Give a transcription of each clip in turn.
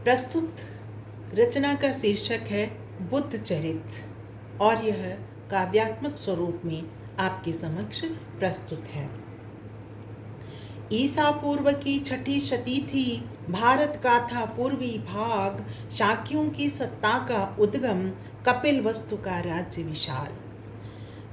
प्रस्तुत रचना का शीर्षक है बुद्ध चरित और यह काव्यात्मक स्वरूप में आपके समक्ष प्रस्तुत है। ईसा पूर्व की छठी शती थी। भारत का था पूर्वी भाग। शाक्यों की सत्ता का उद्गम, कपिल वस्तु का राज्य विशाल।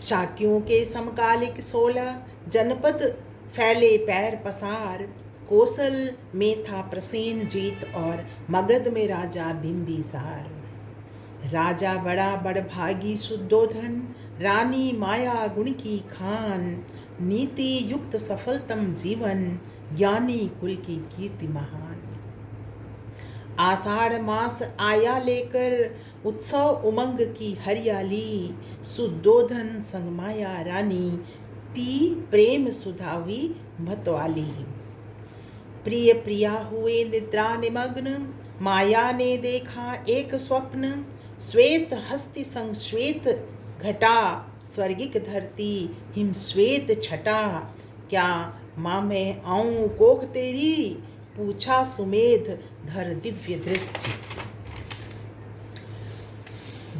शाक्यों के समकालिक 16 जनपद फैले पैर पसार। कोसल में था प्रसेन जीत और मगध में राजा बिंबिसार। राजा बड़ा बड़भागी शुद्धोधन, रानी माया गुण की खान। नीति युक्त सफलतम जीवन, ज्ञानी कुल की कीर्ति महान। आषाढ़ मास आया लेकर, उत्सव उमंग की हरियाली। शुद्धोधन संग माया रानी, पी प्रेम सुधा हुई मतवाली। प्रिय प्रिया हुए निद्रा निमग्न, माया ने देखा एक स्वप्न। श्वेत हस्ती संग श्वेत घटा, स्वर्गिक धरती हिम श्वेत छटा। क्या माँ मैं आऊं कोख तेरी, पूछा सुमेध धर दिव्य दृष्टि।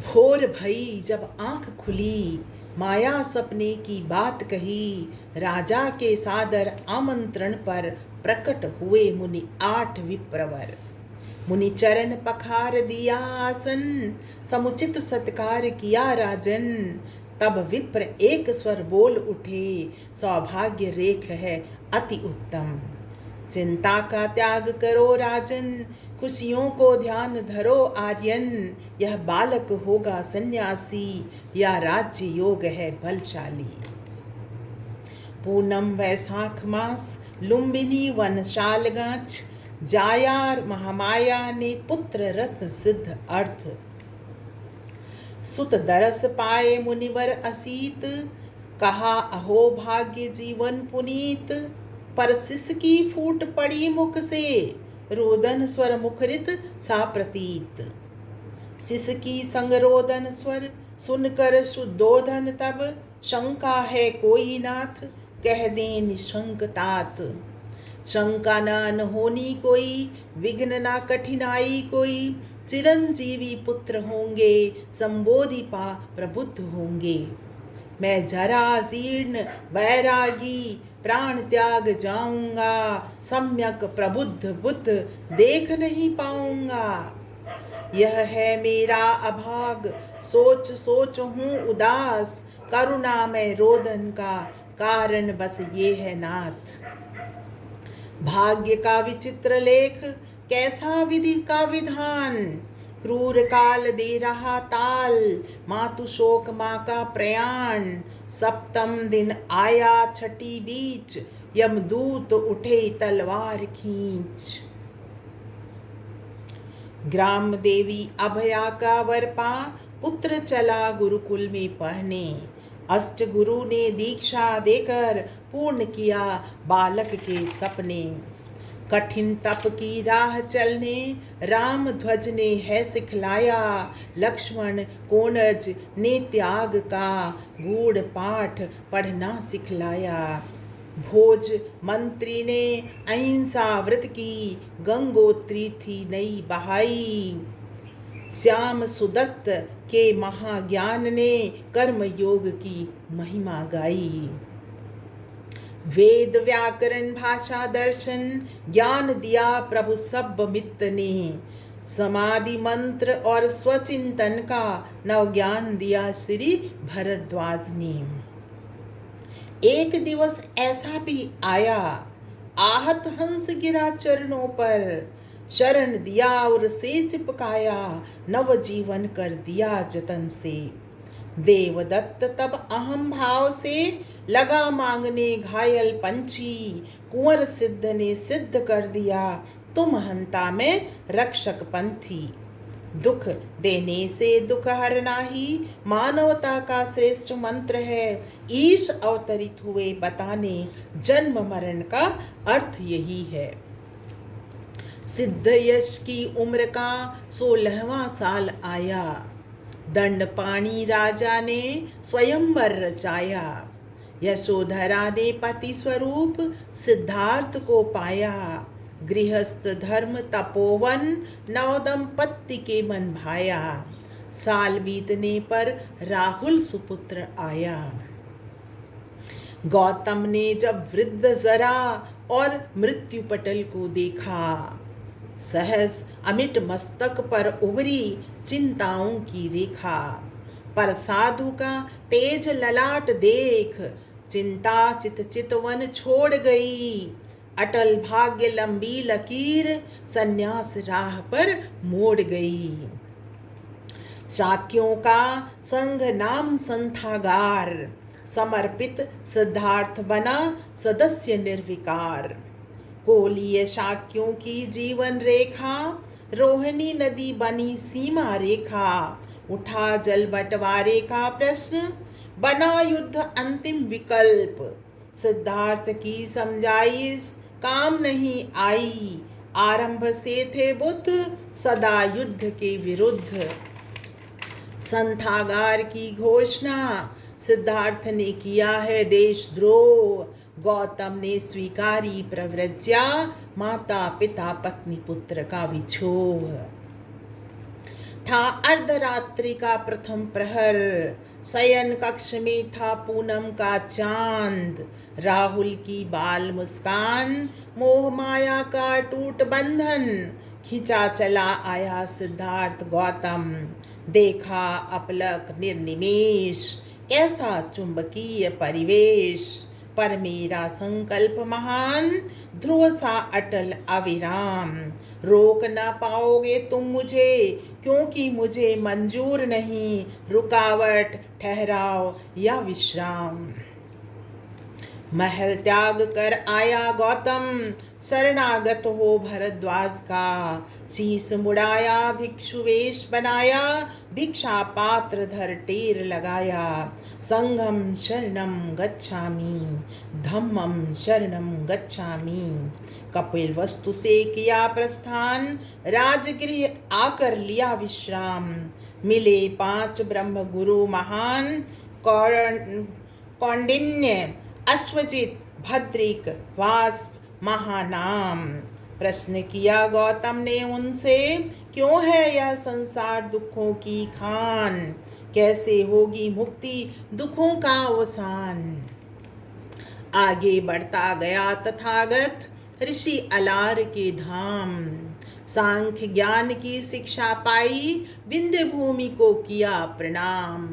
भोर भई जब आंख खुली, माया सपने की बात कही। राजा के सादर आमंत्रण पर, प्रकट हुए मुनि 8 विप्रवर। मुनि चरण पखार दिया आसन, समुचित सत्कार किया राजन। तब विप्र एक स्वर बोल उठे, सौभाग्य रेख है अति उत्तम। चिंता का त्याग करो राजन, खुशियों को ध्यान धरो आर्यन। यह बालक होगा सन्यासी, या राज्य योग है बलशाली। पूनम वैशाख मास, लुम्बिनी वनशाल गाछ। जाया महामाया ने पुत्र रत्न सिद्ध अर्थ। सुत दरस पाए मुनिवर असीत, कहा अहो भाग्य जीवन पुनीत। पर सिसकी फूट पड़ी मुख से, रोदन स्वर मुखरित सा प्रतीत। सिसकी संग रोदन स्वर, सुनकर शुद्धोधन तब। शंका है कोई नाथ, कह दे निशंक तात। शंका न होनी कोई, विघ्न ना कठिनाई कोई। चिरंजीवी पुत्र होंगे, संबोधि पा प्रबुद्ध होंगे। मैं जरा जीर्ण वैरागी, प्राण त्याग जाऊंगा। सम्यक प्रबुद्ध बुद्ध देख नहीं पाऊंगा। यह है मेरा अभाग, सोच सोच हूँ उदास। करुणा में रोदन का कारण बस ये है नाथ। भाग्य का विचित्र लेख, कैसा विधि का विधान। क्रूर काल दे रहा ताल, मातु शोक माँ का प्रयाण। सप्तम दिन आया छठी बीच, यमदूत उठे तलवार खींच। ग्राम देवी अभया का वर पा, पुत्र चला गुरुकुल में पढ़ने। अष्ट गुरु ने दीक्षा देकर, पूर्ण किया बालक के सपने। कठिन तप की राह चलने, राम ध्वज ने है सिखलाया। लक्ष्मण कोनज ने त्याग का, गूढ़ पाठ पढ़ना सिखलाया। भोज मंत्री ने अहिंसा व्रत की, गंगोत्री थी नई बहाई। श्याम सुदत्त के महाज्ञान ने, कर्म योग की महिमा गाई। वेद व्याकरण भाषा दर्शन, ज्ञान दिया प्रभु सब मित्त ने। समाधि मंत्र और स्वचिंतन का, नव ज्ञान दिया श्री भरद्वाज ने। एक दिवस ऐसा भी आया, आहत हंस गिरा चरणों पर। शरण दिया और से चिपकाया, नव जीवन कर दिया जतन से। देवदत्त तब अहम भाव से, लगा मांगने घायल पंछी। कुंवर सिद्ध ने सिद्ध कर दिया, तुम हंता में रक्षक पंथी। दुख देने से दुख हरना ही, मानवता का श्रेष्ठ मंत्र है। ईश अवतरित हुए बताने, जन्म मरण का अर्थ यही है। सिद्ध यश की उम्र का 16वां साल आया। दंड पाणी राजा ने स्वयंवर रचाया। यशोधरा ने पति स्वरूप, सिद्धार्थ को पाया। गृहस्थ धर्म तपोवन, नव दंपत्ति के मन भाया। साल बीतने पर राहुल सुपुत्र आया। गौतम ने जब वृद्ध जरा और मृत्यु पटल को देखा, सहस अमिट मस्तक पर उभरी चिंताओं की रेखा। पर साधु का तेज ललाट देख, चिंता चित चितवन छोड़ गई। अटल भाग्य लंबी लकीर, संन्यास राह पर मोड़ गई। शाक्यों का संघ नाम संथागार, समर्पित सिद्धार्थ बना सदस्य निर्विकार। कोलीय शाक्यों की जीवन रेखा, रोहिणी नदी बनी सीमा रेखा। उठा जल बंटवारे का प्रश्न, बना युद्ध अंतिम विकल्प। सिद्धार्थ की समझाइश काम नहीं आई, आरंभ से थे बुद्ध सदा युद्ध के विरुद्ध। संथागार की घोषणा, सिद्धार्थ ने किया है देशद्रोह। गौतम ने स्वीकारी प्रव्रज्या, माता पिता पत्नी पुत्र का विछोह। था अर्धरात्रि का प्रथम प्रहर, शयन कक्ष में था पूनम का चांद। राहुल की बाल मुस्कान, मोह माया का टूट बंधन। खिंचा चला आया सिद्धार्थ गौतम, देखा अपलक निर्निमेष। कैसा चुंबकीय परिवेश, पर मेरा संकल्प महान। ध्रुव सा अटल अविराम, रोक न पाओगे तुम मुझे, क्योंकि मुझे मंजूर नहीं रुकावट, ठहराव या विश्राम। महल त्याग कर आया गौतम, शरणागत हो भरद्वाज का। शीस मुड़ाया भिक्षु वेश बनाया, भिक्षा पात्र धर टेर लगाया। संघम शरणम गच्छामि, धम्मम शरणम गच्छामि। कपिल वस्तु से किया प्रस्थान, राजगृह आकर लिया विश्राम। मिले 5 ब्रह्म गुरु महान, कौंडिन्य अश्वजित भद्रिक वास्प महानाम। प्रश्न किया गौतम ने उनसे, क्यों है यह संसार दुखों की खान। कैसे होगी मुक्ति दुखों का अवसान। आगे बढ़ता गया तथागत, ऋषि अलार के धाम। सांख्य ज्ञान की शिक्षा पाई, विंध्य भूमि को किया प्रणाम।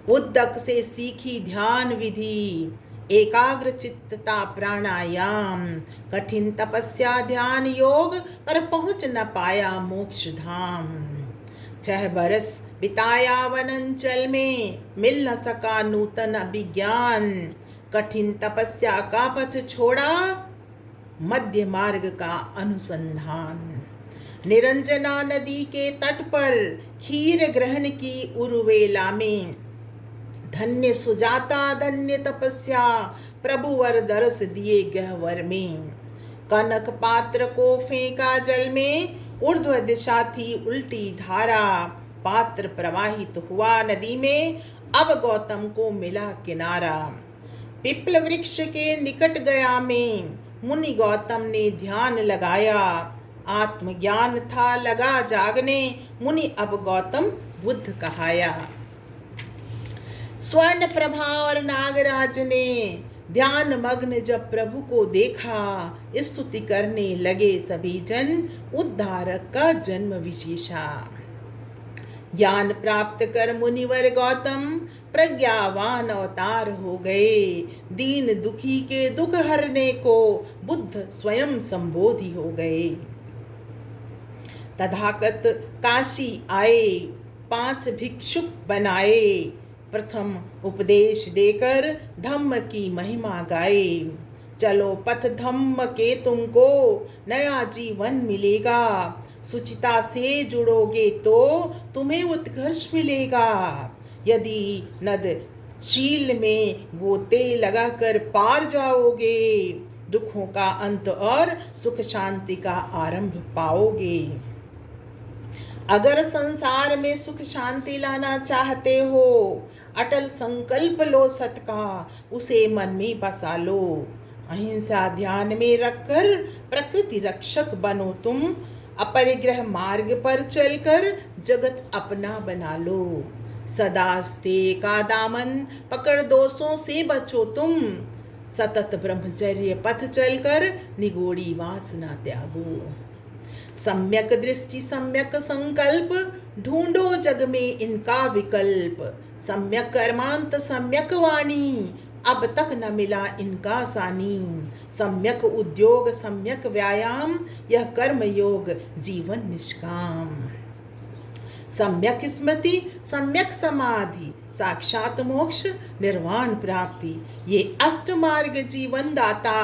उद्दक से सीखी ध्यान विधि, एकाग्र चित्तता प्राणायाम। कठिन तपस्या ध्यान योग, पर पहुँच न पाया मोक्ष धाम। 6 बरस बिताया वनांचल में, मिल न सका नूतन अभिज्ञान। कठिन तपस्या का पथ छोड़ा, मध्य मार्ग का अनुसंधान। निरंजना नदी के तट पर, खीर ग्रहण की उर्वेला में। धन्य सुजाता धन्य तपस्या, प्रभु वर दरस दिए गहवर में। कनक पात्र को फेंका जल में, ऊर्ध्व दिशा थी उल्टी धारा। पात्र प्रवाहित हुआ नदी में, अब गौतम को मिला किनारा। पिपल वृक्ष के निकट गया मैं, मुनि गौतम ने ध्यान लगाया। आत्मज्ञान था लगा जागने, मुनि अब गौतम बुद्ध कहाया। स्वर्ण प्रभा और नागराज ने ध्यान मग्न जब प्रभु को देखा। स्तुति करने लगे सभी जन, उद्धारक का जन्म विशेषा। ज्ञान प्राप्त कर मुनिवर गौतम, प्रज्ञावान अवतार हो गए। दीन दुखी के दुख हरने को, बुद्ध स्वयं संबोधि हो गए। तथागत काशी आए, 5 भिक्षुक बनाए। प्रथम उपदेश देकर धम्म की महिमा गाए। चलो पथ धम्म के तुमको, नया जीवन मिलेगा। सुचिता से जुड़ोगे तो तुम्हें उत्कर्ष मिलेगा। यदि नद शील में गोते लगाकर पार जाओगे, दुखों का अंत और सुख शांति का आरंभ पाओगे। अगर संसार में सुख शांति लाना चाहते हो, अटल संकल्प लो सत का, उसे मन में बसा लो। अहिंसा ध्यान में रखकर प्रकृति रक्षक बनो तुम। अपरिग्रह मार्ग पर चलकर जगत अपना बना लो। सदास्ते का दामन पकड़ दोषों से बचो तुम। सतत ब्रह्मचर्य पथ चलकर निगोड़ी वासना त्यागो। सम्यक दृष्टि सम्यक संकल्प ढूंढो जग में इनका विकल्प। सम्यक कर्मांत सम्यक वाणी अब तक न मिला इनका सानी। सम्यक उद्योग सम्यक व्यायाम यह कर्म योग जीवन निष्काम। सम्यक स्मृति सम्यक समाधि साक्षात मोक्ष निर्वाण प्राप्ति। ये अष्ट मार्ग जीवन दाता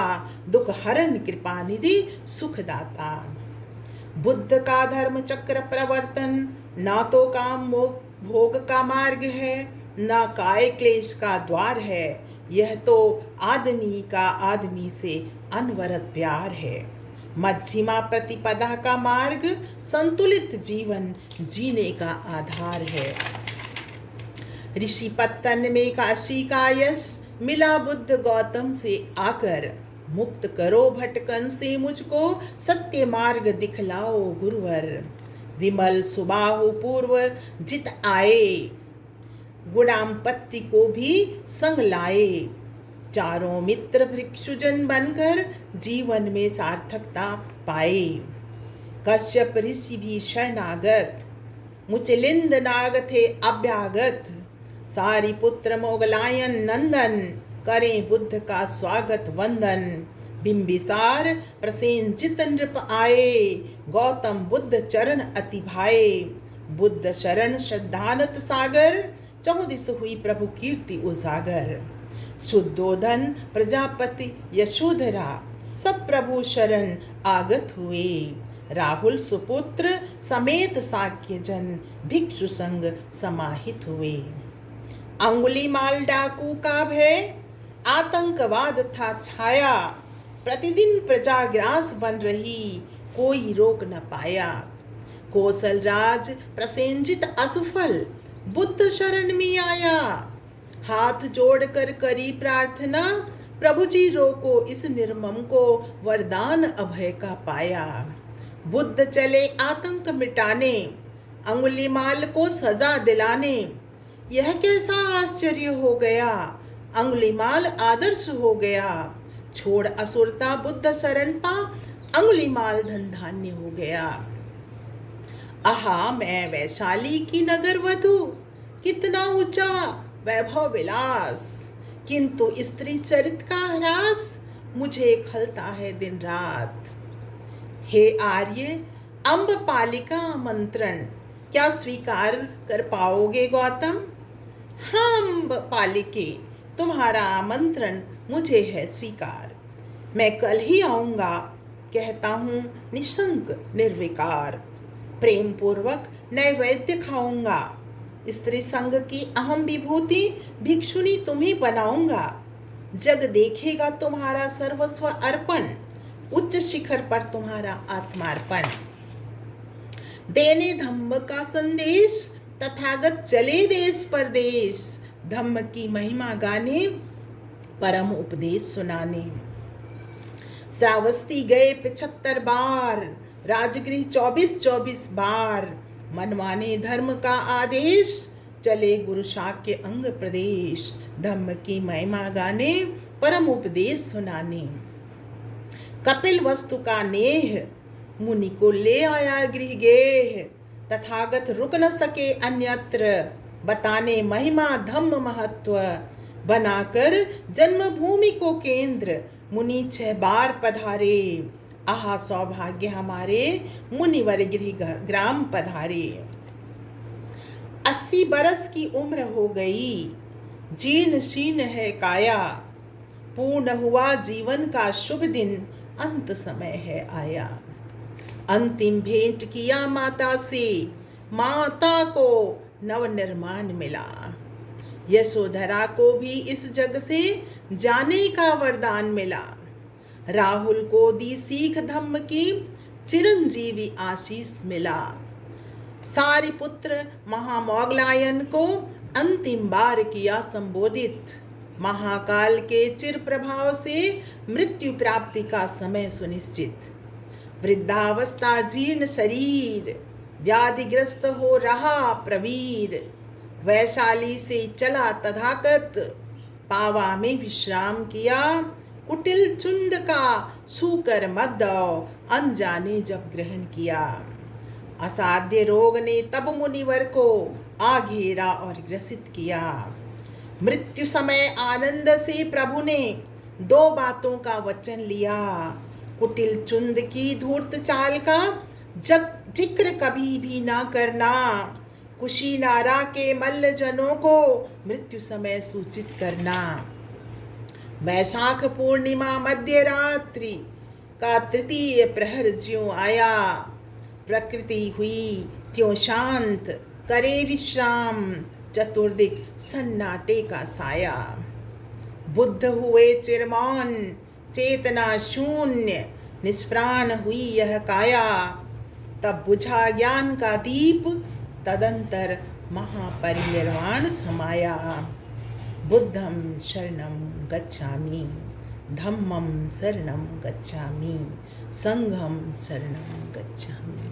दुख हरण कृपा निधि सुखदाता। बुद्ध का धर्म चक्र प्रवर्तन ना तो काम भोग का मार्ग है ना काय क्लेश का द्वार है। यह तो आदमी का आदमी से अनवरत प्यार है। मध्यमा प्रतिपदा का मार्ग संतुलित जीवन जीने का आधार है। ऋषि पत्तन में काशी का यश मिला बुद्ध गौतम से आकर। मुक्त करो भटकन से मुझको सत्य मार्ग दिखलाओ गुरुवर। विमल सुबाहु पूर्व जित आए गुणाम्पत्ति को भी संग लाए। चारों मित्र भिक्षुजन बनकर जीवन में सार्थकता पाए। कश्यप ऋषि भी शरणागत मुचलिंद नाग थे अभ्यागत। सारी पुत्र मोगलायन नंदन करें बुद्ध का स्वागत वंदन। बिंबिसार प्रसेनजित नृप आए गौतम बुद्ध चरण अति भाए। बुद्ध शरण श्रद्धानत सागर चौदिस हुई प्रभु कीर्ति उजागर। शुद्धोधन प्रजापति यशोधरा सब प्रभु शरण आगत हुए। राहुल सुपुत्र समेत साक्य जन भिक्षु संग समाहित हुए। अंगुलीमाल डाकू का भय आतंकवाद था छाया। प्रतिदिन प्रजा ग्रास बन रही कोई रोक न पाया। कौशल राज प्रसेनजित असफल बुद्ध शरण में आया। हाथ जोड़कर करी प्रार्थना प्रभु जी रोको इस निर्मम को वरदान अभय का पाया। बुद्ध चले आतंक मिटाने अंगुलीमाल को सजा दिलाने। यह कैसा आश्चर्य हो गया अंगुलीमाल आदर्श हो गया। छोड़ असुरता बुद्ध शरण पा अंगुलीमाल धन धान्य हो गया। आहा मैं वैशाली की नगर वधु कितना ऊंचा वैभव विलास। किंतु स्त्री चरित का ह्रास मुझे खलता है दिन रात। हे आर्य अम्ब पालिका आमंत्रण क्या स्वीकार कर पाओगे गौतम। हाँ अम्ब पालिके तुम्हारा आमंत्रण मुझे है स्वीकार। मैं कल ही आऊँगा कहता हूँ निशंक निर्विकार। प्रेम पूर्वक नैवेद्य खाऊंगा। स्त्री संग की अहम विभूति भिक्षुनी तुम्हें बनाऊंगा। जग देखेगा तुम्हारा सर्वस्व अर्पण उच्च शिखर पर तुम्हारा आत्मार्पण। देने धम्म का संदेश तथागत चले देश परदेश। धम्म की महिमा गाने परम उपदेश सुनाने। श्रावस्ती गए 75 बार राजगृह 24 बार। मनवाने धर्म का आदेश चले गुरु शाक्य अंग प्रदेश। धम्म की महिमा गाने परम उपदेश सुनाने। कपिल वस्तु का नेह मुनि को ले आया गृह गेह। तथागत रुक न सके अन्यत्र बताने महिमा धम्म महत्व। बनाकर जन्मभूमि को केंद्र मुनि 6 बार पधारे। आहा सौभाग्य हमारे मुनिवर गृह ग्राम पधारे। 80 बरस की उम्र हो गई जीर्ण शीर्ण है काया। पूर्ण हुआ जीवन का शुभ दिन अंत समय है आया। अंतिम भेंट किया माता से माता को नव निर्माण मिला। यशोधरा को भी इस जग से जाने का वरदान मिला। राहुल को दी सीख धम्म की चिरंजीवी आशीष मिला। सारी पुत्र महामोगलायन को अंतिम बार किया संबोधित। महाकाल के चिर प्रभाव से मृत्यु प्राप्ति का समय सुनिश्चित। वृद्धावस्था जीर्ण शरीर, व्याधिग्रस्त हो रहा प्रवीर। वैशाली से चला तथागत, पावा में विश्राम किया। कुटिल चुंड का सूकर मद्दव, अनजाने जब ग्रहण किया। असाध्य रोग ने तब मुनिवर को आ घेरा और ग्रसित किया। मृत्यु समय आनंद से प्रभु ने दो बातों का वचन लिया। कुटिल चुंद की धूर्त चाल का जिक्र कभी भी ना करना। कुशीनारा के मल्ल जनों को मृत्यु समय सूचित करना। वैशाख पूर्णिमा मध्य रात्रि का तृतीय प्रहर ज्यों आया। प्रकृति हुई त्यों शांत, करे विश्राम। चतुर्दिक सन्नाटे का साया। बुद्ध हुए चिरमौन, चेतना शून्य, निष्प्राण हुई यह काया। तब बुझा ज्ञान का दीप, तदंतर महापरिनिर्वाण समाया। बुद्धं शरणं गच्छामि, धम्मं शरणं गच्छामि, संघं शरणं गच्छामि।